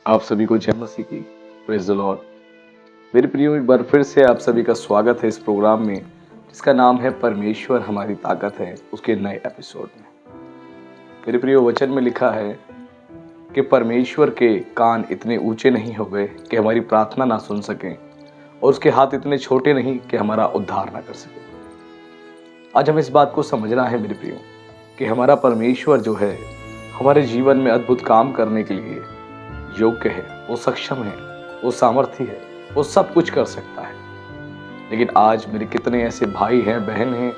आप सभी को जय मसीह की। Praise the Lord. मेरे प्रियो, एक बार फिर से आप सभी का स्वागत है इस प्रोग्राम में जिसका नाम है परमेश्वर हमारी ताकत है, उसके नए एपिसोड में। मेरे प्रियो, वचन में लिखा है कि परमेश्वर के कान इतने ऊंचे नहीं हो गए कि हमारी प्रार्थना ना सुन सकें, और उसके हाथ इतने छोटे नहीं कि हमारा उद्धार ना कर सके। आज हमें इस बात को समझना है मेरे प्रियो कि हमारा परमेश्वर जो है हमारे जीवन में अद्भुत काम करने के लिए योग्य है, वो सक्षम है, वो सामर्थी है, वो सब कुछ कर सकता है। लेकिन आज मेरे कितने ऐसे भाई हैं, बहन हैं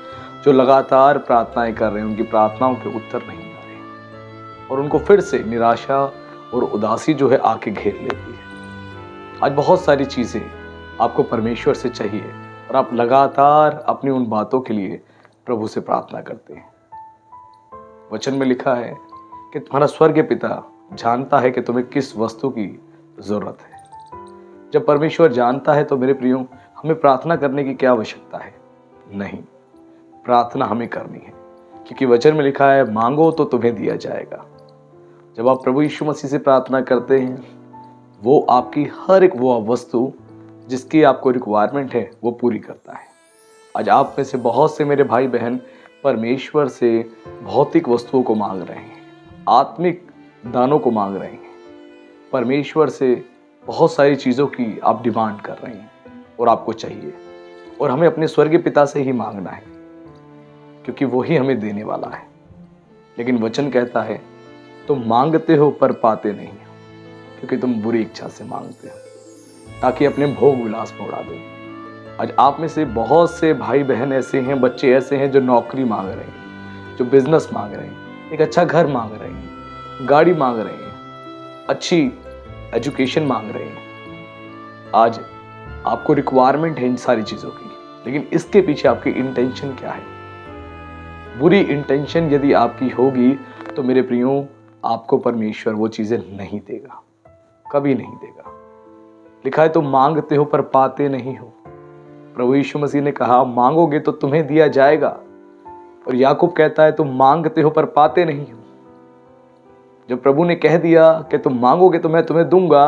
जो लगातार प्रार्थनाएं कर रहे हैं, उनकी प्रार्थनाओं के उत्तर नहीं आ रहे और उनको फिर से निराशा और उदासी जो है आके घेर लेती है। आज बहुत सारी चीजें आपको परमेश्वर से चाहिए और आप लगातार अपनी उन बातों के लिए प्रभु से प्रार्थना करते हैं। वचन में लिखा है कि तुम्हारा स्वर्गीय पिता जानता है कि तुम्हें किस वस्तु की जरूरत है। जब परमेश्वर जानता है तो मेरे प्रियो, हमें प्रार्थना करने की क्या आवश्यकता है? नहीं, प्रार्थना हमें करनी है, क्योंकि वचन में लिखा है मांगो तो तुम्हें दिया जाएगा। जब आप प्रभु यीशु मसीह से प्रार्थना करते हैं, वो आपकी हर एक वो वस्तु जिसकी आपको रिक्वायरमेंट है वो पूरी करता है। आज आप में से बहुत से मेरे भाई बहन परमेश्वर से भौतिक वस्तुओं को मांग रहे हैं, आत्मिक दानों को मांग रहे हैं, परमेश्वर से बहुत सारी चीज़ों की आप डिमांड कर रहे हैं और आपको चाहिए, और हमें अपने स्वर्गीय पिता से ही मांगना है क्योंकि वो ही हमें देने वाला है। लेकिन वचन कहता है तुम मांगते हो पर पाते नहीं हो, क्योंकि तुम बुरी इच्छा से मांगते हो ताकि अपने भोग विलास में उड़ा दो। आज आप में से बहुत से भाई बहन ऐसे हैं, बच्चे ऐसे हैं जो नौकरी मांग रहे हैं, जो बिजनेस मांग रहे हैं, एक अच्छा घर मांग रहे हैं, गाड़ी मांग रहे हैं, अच्छी एजुकेशन मांग रहे हैं। आज आपको रिक्वायरमेंट है इन सारी चीजों की, लेकिन इसके पीछे आपकी इंटेंशन क्या है? बुरी इंटेंशन यदि आपकी होगी तो मेरे प्रियो, आपको परमेश्वर वो चीजें नहीं देगा, कभी नहीं देगा। लिखा है तुम मांगते हो पर पाते नहीं हो। प्रभु यीशु मसीह ने कहा मांगोगे तो तुम्हें दिया जाएगा, और याकूब कहता है तुम मांगते हो पर पाते नहीं हो। जब प्रभु ने कह दिया कि तुम मांगोगे तो मैं तुम्हें दूंगा,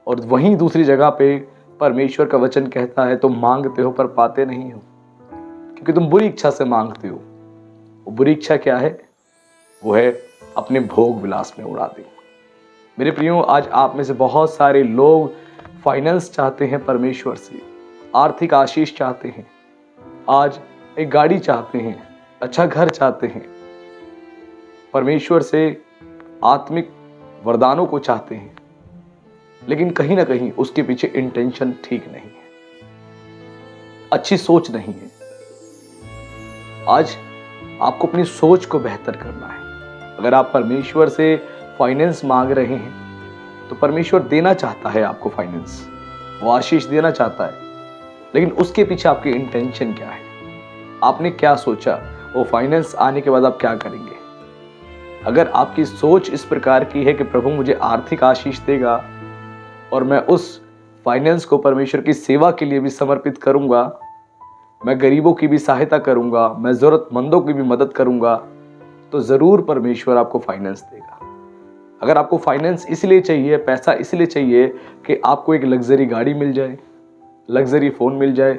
और वहीं दूसरी जगह पे परमेश्वर का वचन कहता है तुम मांगते हो पर पाते नहीं हो, क्योंकि तुम बुरी इच्छा से मांगते हो। वो बुरी इच्छा क्या है? वो है अपने भोग विलास में उड़ा दे। मेरे प्रियो, आज आप में से बहुत सारे लोग फाइनेंस चाहते हैं परमेश्वर से, आर्थिक आशीष चाहते हैं, आज एक गाड़ी चाहते हैं, अच्छा घर चाहते हैं, परमेश्वर से आत्मिक वरदानों को चाहते हैं, लेकिन कहीं ना कहीं उसके पीछे इंटेंशन ठीक नहीं है, अच्छी सोच नहीं है। आज आपको अपनी सोच को बेहतर करना है। अगर आप परमेश्वर से फाइनेंस मांग रहे हैं तो परमेश्वर देना चाहता है आपको फाइनेंस, वो आशीष देना चाहता है, लेकिन उसके पीछे आपकी इंटेंशन क्या है? आपने क्या सोचा? वो फाइनेंस आने के बाद आप क्या करेंगे? अगर आपकी सोच इस प्रकार की है कि प्रभु मुझे आर्थिक आशीष देगा और मैं उस फाइनेंस को परमेश्वर की सेवा के लिए भी समर्पित करूंगा, मैं गरीबों की भी सहायता करूंगा, मैं जरूरतमंदों की भी मदद करूंगा, तो जरूर परमेश्वर आपको फाइनेंस देगा। अगर आपको फाइनेंस इसलिए चाहिए, पैसा इसलिए चाहिए कि आपको एक लग्जरी गाड़ी मिल जाए, लग्जरी फोन मिल जाए,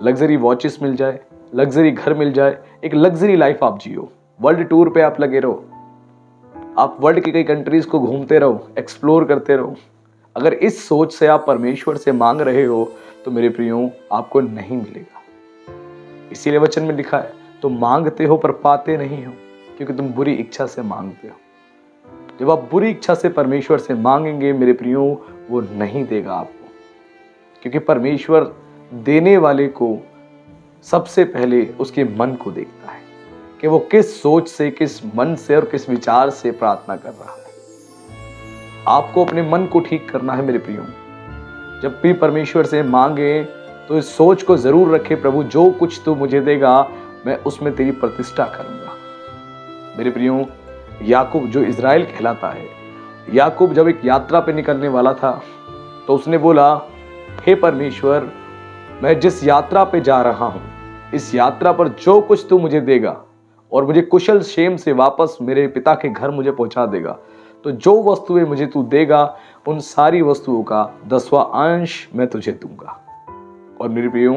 लग्जरी वॉचेस मिल जाए, लग्जरी घर मिल जाए, एक लग्जरी लाइफ आप जियो, वर्ल्ड टूर पे आप लगे रहो, आप वर्ल्ड की कई कंट्रीज को घूमते रहो, एक्सप्लोर करते रहो, अगर इस सोच से आप परमेश्वर से मांग रहे हो तो मेरे प्रियो, आपको नहीं मिलेगा। इसीलिए वचन में लिखा है तुम मांगते हो पर पाते नहीं हो, क्योंकि तुम बुरी इच्छा से मांगते हो। जब आप बुरी इच्छा से परमेश्वर से मांगेंगे मेरे प्रियो, वो नहीं देगा आपको, क्योंकि परमेश्वर देने वाले को सबसे पहले उसके मन को देखता है कि वो किस सोच से, किस मन से और किस विचार से प्रार्थना कर रहा है। आपको अपने मन को ठीक करना है मेरे प्रियो। जब भी परमेश्वर से मांगे तो इस सोच को जरूर रखे, प्रभु जो कुछ तू मुझे देगा मैं उसमें तेरी प्रतिष्ठा करूंगा। मेरे प्रियो, याकूब जो इज़राइल कहलाता है, याकूब जब एक यात्रा पे निकलने वाला था तो उसने बोला हे परमेश्वर, मैं जिस यात्रा पे जा रहा हूं, इस यात्रा पर जो कुछ तू मुझे देगा और मुझे कुशल क्षेम से वापस मेरे पिता के घर मुझे पहुंचा देगा, तो जो वस्तुएं मुझे तू देगा उन सारी वस्तुओं का 10वां अंश मैं तुझे दूंगा। और मेरे प्रियो,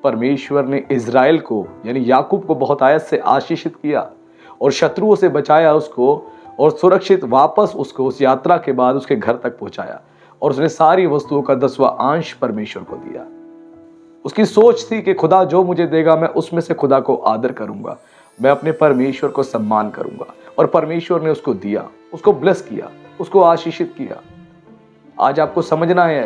परमेश्वर ने इज़राइल को यानी याकूब को बहुत आयत से आशीषित किया और शत्रुओं से बचाया उसको, और सुरक्षित वापस उसको उस यात्रा के बाद उसके घर तक पहुंचाया, और उसने सारी वस्तुओं का 10वां अंश परमेश्वर को दिया। उसकी सोच थी कि खुदा जो मुझे देगा मैं उसमें से खुदा को आदर करूंगा, मैं अपने परमेश्वर को सम्मान करूंगा। और परमेश्वर ने उसको दिया, उसको ब्लेस किया, उसको आशीषित किया। आज आपको समझना है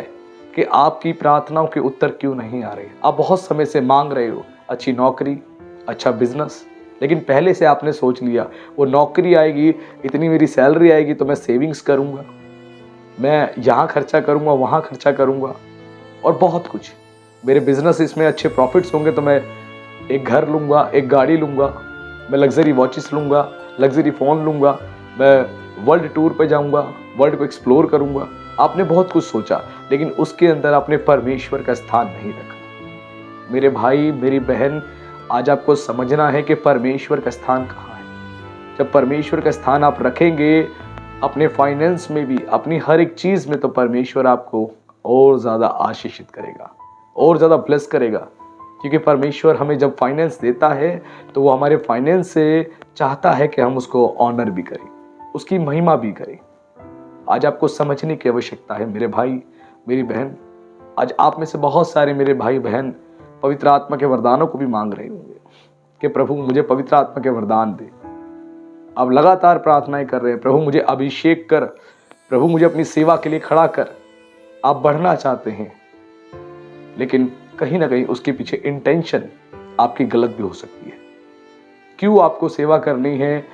कि आपकी प्रार्थनाओं के उत्तर क्यों नहीं आ रहे। आप बहुत समय से मांग रहे हो अच्छी नौकरी, अच्छा बिजनेस, लेकिन पहले से आपने सोच लिया वो नौकरी आएगी, इतनी मेरी सैलरी आएगी तो मैं सेविंग्स करूंगा, मैं यहाँ खर्चा करूंगा, वहाँ खर्चा करूंगा, और बहुत कुछ। मेरे बिजनेस इसमें अच्छे प्रॉफिट्स होंगे तो मैं एक घर लूंगा, एक गाड़ी लूंगा, मैं लग्जरी वॉचेस लूंगा, लग्जरी फ़ोन लूंगा, मैं वर्ल्ड टूर पे जाऊंगा, वर्ल्ड को एक्सप्लोर करूंगा। आपने बहुत कुछ सोचा, लेकिन उसके अंदर आपने परमेश्वर का स्थान नहीं रखा। मेरे भाई, मेरी बहन, आज आपको समझना है कि परमेश्वर का स्थान कहाँ है। जब परमेश्वर का स्थान आप रखेंगे अपने फाइनेंस में भी, अपनी हर एक चीज़ में, तो परमेश्वर आपको और ज़्यादा आशीषित करेगा, और ज़्यादा ब्लेस करेगा। क्योंकि परमेश्वर हमें जब फाइनेंस देता है तो वो हमारे फाइनेंस से चाहता है कि हम उसको ऑनर भी करें, उसकी महिमा भी करें। आज आपको समझने की आवश्यकता है मेरे भाई, मेरी बहन। आज आप में से बहुत सारे मेरे भाई बहन पवित्र आत्मा के वरदानों को भी मांग रहे होंगे कि प्रभु मुझे पवित्र आत्मा के वरदान दे। आप लगातार प्रार्थनाएं कर रहे हैं, प्रभु मुझे अभिषेक कर, प्रभु मुझे अपनी सेवा के लिए खड़ा कर। आप बढ़ना चाहते हैं, लेकिन कहीं ना कहीं उसके पीछे इंटेंशन आपकी गलत भी हो सकती है। क्यों आपको सेवा करनी है,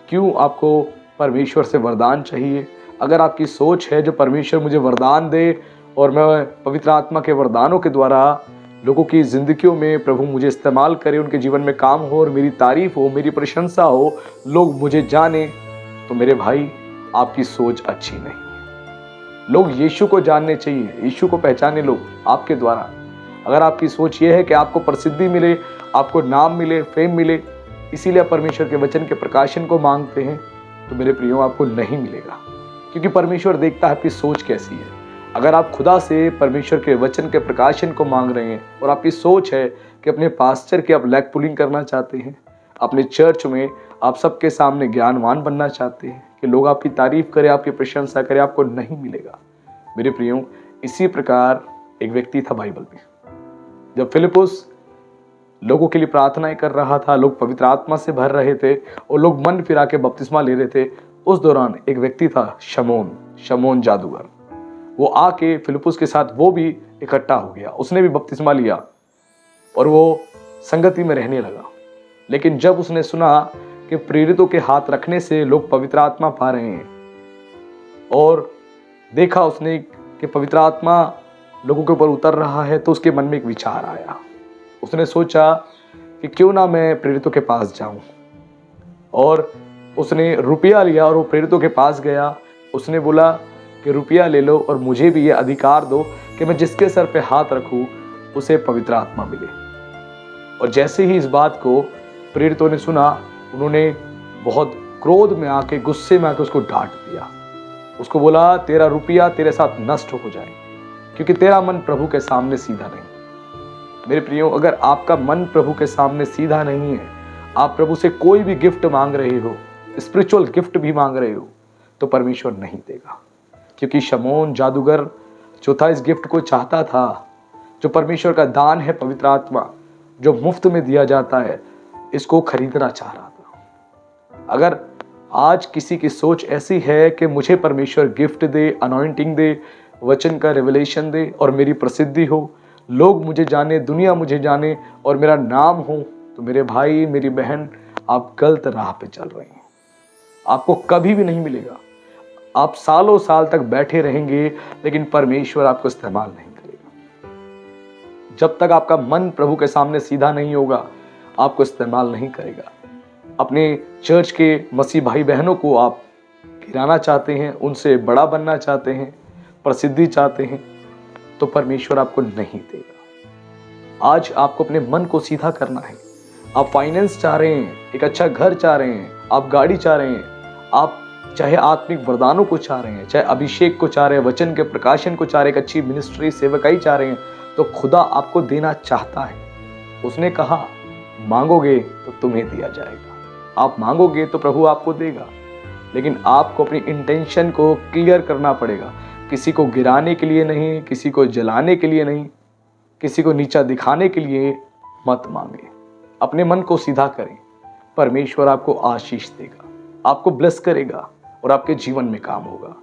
क्यों आपको परमेश्वर से वरदान चाहिए? अगर आपकी सोच है जो परमेश्वर मुझे वरदान दे और मैं पवित्र आत्मा के वरदानों के द्वारा लोगों की जिंदगियों में प्रभु मुझे इस्तेमाल करे, उनके जीवन में काम हो और मेरी तारीफ हो, मेरी प्रशंसा हो, लोग मुझे जाने, तो मेरे भाई आपकी सोच अच्छी नहीं है। लोग यीशु को जानने चाहिए, यीशु को पहचाने लोग आपके द्वारा। अगर आपकी सोच ये है कि आपको प्रसिद्धि मिले, आपको नाम मिले, फेम मिले, इसीलिए परमेश्वर के वचन के प्रकाशन को मांगते हैं, तो मेरे प्रियो आपको नहीं मिलेगा। क्योंकि परमेश्वर देखता है आपकी सोच कैसी है। अगर आप खुदा से परमेश्वर के वचन के प्रकाशन को मांग रहे हैं और आपकी सोच है कि अपने पास्टर की आप लेग पुलिंग करना चाहते हैं, अपने चर्च में आप सबके सामने ज्ञानवान बनना चाहते हैं कि लोग आपकी तारीफ करें, आपकी प्रशंसा करें, आपको नहीं मिलेगा। मेरे प्रियो, इसी प्रकार एक व्यक्ति था बाइबल में। जब फिलिपुस लोगों के लिए प्रार्थनाएं कर रहा था, लोग पवित्र आत्मा से भर रहे थे और लोग मन फिरा के बपतिस्मा ले रहे थे, उस दौरान एक व्यक्ति था शमौन जादूगर। वो आके फिलिपुस के साथ वो भी इकट्ठा हो गया, उसने भी बपतिस्मा लिया और वो संगति में रहने लगा। लेकिन जब उसने सुना कि प्रेरितों के हाथ रखने से लोग पवित्र आत्मा पा रहे हैं और देखा उसने कि पवित्र आत्मा लोगों के ऊपर उतर रहा है, तो उसके मन में एक विचार आया। उसने सोचा कि क्यों ना मैं प्रेरितों के पास जाऊं, और उसने रुपया लिया और वो प्रेरितों के पास गया। उसने बोला कि रुपया ले लो और मुझे भी ये अधिकार दो कि मैं जिसके सर पे हाथ रखूं उसे पवित्र आत्मा मिले। और जैसे ही इस बात को प्रेरितों ने सुना, उन्होंने बहुत क्रोध में आके, गुस्से में आके उसको डांट दिया। उसको बोला तेरा रुपया तेरे साथ नष्ट हो जाए, क्योंकि तेरा मन प्रभु के सामने सीधा नहीं। मेरे प्रियो, अगर आपका मन प्रभु के सामने सीधा नहीं है, आप प्रभु से कोई भी गिफ्ट मांग रहे हो, स्पिरिचुअल गिफ्ट भी मांग रहे हो, तो परमेश्वर नहीं देगा। क्योंकि शमौन जादूगर जो था इस गिफ्ट को चाहता था, जो परमेश्वर का दान है पवित्र आत्मा, जो मुफ्त में दिया जाता है, इसको खरीदना चाह रहा था। अगर आज किसी की सोच ऐसी है कि मुझे परमेश्वर गिफ्ट दे, अनॉइंटिंग दे, वचन का रेवलेशन दे और मेरी प्रसिद्धि हो, लोग मुझे जाने, दुनिया मुझे जाने और मेरा नाम हो, तो मेरे भाई, मेरी बहन, आप गलत राह पे चल रहे हैं। आपको कभी भी नहीं मिलेगा। आप सालों साल तक बैठे रहेंगे, लेकिन परमेश्वर आपको इस्तेमाल नहीं करेगा। जब तक आपका मन प्रभु के सामने सीधा नहीं होगा, आपको इस्तेमाल नहीं करेगा। अपने चर्च के मसीह भाई बहनों को आप गिराना चाहते हैं, उनसे बड़ा बनना चाहते हैं, प्रसिद्धि चाहते हैं, तो परमेश्वर आपको नहीं देगा। आज आपको अपने मन को सीधा करना है। आप फाइनेंस चाह रहे हैं, एक अच्छा घर चाह रहे हैं, आप गाड़ी चाह रहे हैं, आप चाहे आत्मिक वरदानों को चाह रहे हैं, चाहे अभिषेक को चाह रहे हैं, वचन के प्रकाशन को चाह रहे हैं, एक अच्छी मिनिस्ट्री सेवकाई चाह रहे हैं, तो खुदा आपको देना चाहता है। उसने कहा मांगोगे तो तुम्हें दिया जाएगा। आप मांगोगे तो प्रभु आपको देगा, लेकिन आपको अपनी इंटेंशन को क्लियर करना पड़ेगा। किसी को गिराने के लिए नहीं, किसी को जलाने के लिए नहीं, किसी को नीचा दिखाने के लिए मत मांगे। अपने मन को सीधा करें, परमेश्वर आपको आशीष देगा, आपको ब्लेस करेगा और आपके जीवन में काम होगा।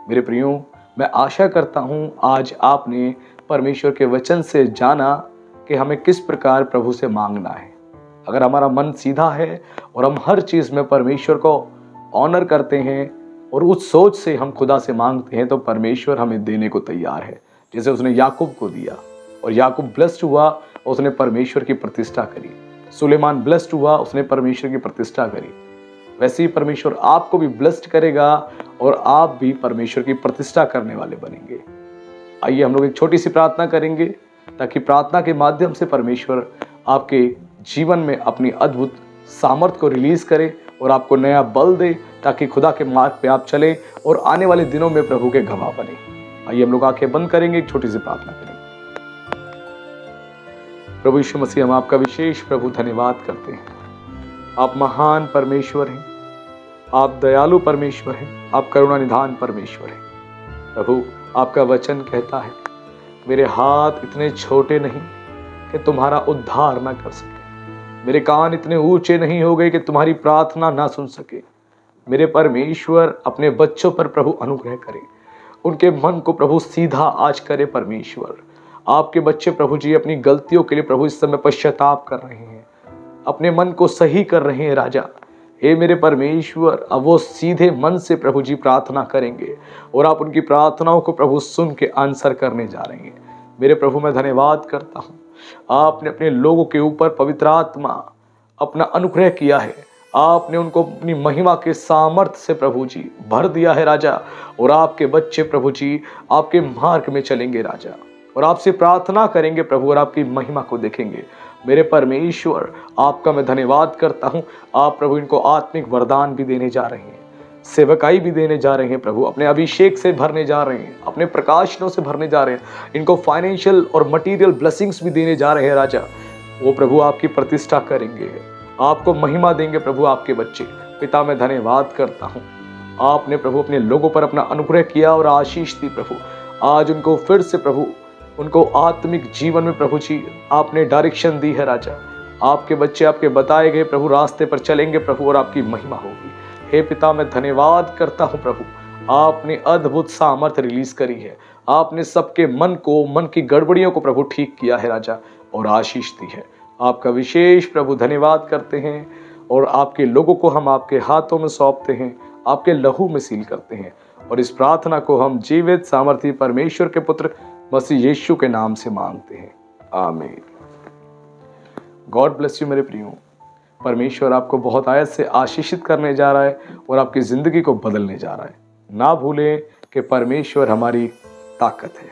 मेरे प्रियो, मैं आशा करता हूं आज आपने परमेश्वर के वचन से जाना कि हमें किस प्रकार प्रभु से मांगना है। अगर हमारा मन सीधा है और हम हर चीज में परमेश्वर को ऑनर करते हैं और उस सोच से हम खुदा से मांगते हैं, तो परमेश्वर हमें देने को तैयार है। जैसे उसने याकूब को दिया और याकूब ब्लेस्ड हुआ, उसने परमेश्वर की प्रतिष्ठा करी। सुलेमान ब्लेस्ड हुआ, उसने परमेश्वर की प्रतिष्ठा करी। वैसे ही परमेश्वर आपको भी ब्लेस्ड करेगा और आप भी परमेश्वर की प्रतिष्ठा करने वाले बनेंगे। आइए हम लोग एक छोटी सी प्रार्थना करेंगे, ताकि प्रार्थना के माध्यम से परमेश्वर आपके जीवन में अपनी अद्भुत सामर्थ को रिलीज करे और आपको नया बल दे, ताकि खुदा के मार्ग पे आप चले और आने वाले दिनों में प्रभु के गवाह बने। आइए हम लोग आंखें बंद करेंगे, एक छोटी सी प्रार्थना करेंगे। प्रभु यीशु मसीह, हम आपका विशेष प्रभु धन्यवाद करते हैं। आप महान परमेश्वर हैं, आप दयालु परमेश्वर हैं, आप करुणा निधान परमेश्वर हैं। प्रभु, आपका वचन कहता है मेरे हाथ इतने छोटे नहीं कि तुम्हारा उद्धार ना कर सके, मेरे कान इतने ऊंचे नहीं हो गए कि तुम्हारी प्रार्थना ना सुन सके। मेरे परमेश्वर अपने बच्चों पर प्रभु अनुग्रह करे, उनके मन को प्रभु सीधा आज करे। परमेश्वर, आपके बच्चे प्रभु जी अपनी गलतियों के लिए प्रभु इस समय पश्चाताप कर रहे हैं, अपने मन को सही कर रहे हैं। राजा, हे मेरे परमेश्वर, अब वो सीधे मन से प्रभु जी प्रार्थना करेंगे और आप उनकी प्रार्थनाओं को प्रभु सुन के आंसर करने जा रहे हैं। मेरे प्रभु, मैं धन्यवाद करता हूँ, आपने अपने लोगों के ऊपर पवित्र आत्मा अपना अनुग्रह किया है। आपने उनको अपनी महिमा के सामर्थ से प्रभु जी भर दिया है राजा, और आपके बच्चे प्रभु जी आपके मार्ग में चलेंगे राजा, और आपसे प्रार्थना करेंगे प्रभु, और आपकी महिमा को देखेंगे। मेरे परमेश्वर, आपका मैं धन्यवाद करता हूँ। आप प्रभु इनको आत्मिक वरदान भी देने जा रहे हैं, सेवकाई भी देने जा रहे हैं प्रभु, अपने अभिषेक से भरने जा रहे हैं, अपने प्रकाशनों से भरने जा रहे हैं, इनको फाइनेंशियल और मटेरियल ब्लेसिंग्स भी देने जा रहे हैं राजा। वो प्रभु आपकी प्रतिष्ठा करेंगे, आपको महिमा देंगे प्रभु आपके बच्चे। पिता, मैं धन्यवाद करता हूँ, आपने प्रभु अपने लोगों पर अपना अनुग्रह किया और आशीष दी प्रभु। आज उनको फिर से प्रभु उनको आत्मिक जीवन में प्रभु जी आपने डायरेक्शन दी है राजा। आपके बच्चे आपके बताए गए प्रभु रास्ते पर चलेंगे प्रभु, और आपकी महिमा होगी। हे पिता, मैं धन्यवाद करता हूँ प्रभु, आपने अद्भुत सामर्थ रिलीज करी है। आपने सबके मन की गड़बड़ियों को प्रभु ठीक किया है राजा, और आशीष दी है। आपका विशेष प्रभु धन्यवाद करते हैं, और आपके लोगों को हम आपके हाथों में सौंपते हैं, आपके लहू में सील करते हैं, और इस प्रार्थना को हम जीवित सामर्थी परमेश्वर के पुत्र मसीह यीशु के नाम से मांगते हैं, आमीन। गॉड ब्लेस यू मेरे प्रियो। परमेश्वर आपको बहुत आयत से आशीषित करने जा रहा है और आपकी जिंदगी को बदलने जा रहा है। ना भूलें कि परमेश्वर हमारी ताकत है।